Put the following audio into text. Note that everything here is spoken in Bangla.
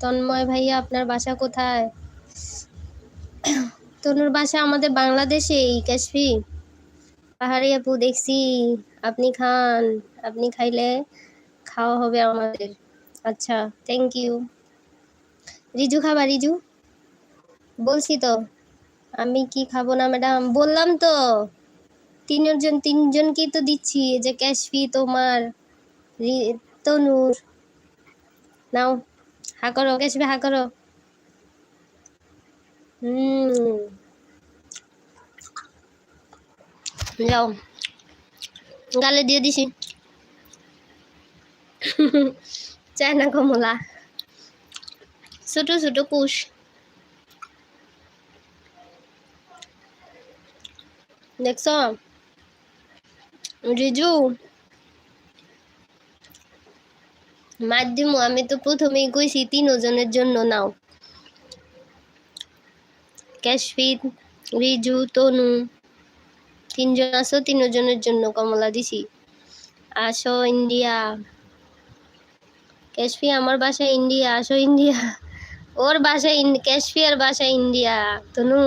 তন্ময় ভাইয়া, আপনার বাসা কোথায়? তনুর বাসা আমাদের বাংলাদেশেই, কাশফি। পাহাড়ি আপু, দেখছি আপনি খান, আপনি খাইলে খাওয়া হবে আমাদের। আচ্ছা, থ্যাংক ইউ। রিজু খাবা? রিজু, বলছি তো আমি কি খাবো না ম্যাডাম, বললাম তো। তিনজনকেই তো দিচ্ছি, এই যে ক্যাশফি, তোমার, তনুর। নাও, হা করো ক্যাশফি, হা করো। যাও, গালে দিয়ে দিছি। চায়না কমলা, ছোট ছোট কুশ। দেখছো রিজু, মাধ্যম আমি তো প্রথমেই কইছি 3 জনের জন্য নাও। ক্যাশফি, রিজু, তনু, 3 জন আসো, 3 জনের জন্য কমলা দিছি। আসো ইন্ডিয়া। ক্যাশফি, আমার বাসা ইন্ডিয়া, আসো ইন্ডিয়া। ওর বাসা ক্যাশফি আর বাসা ইন্ডিয়া। তনু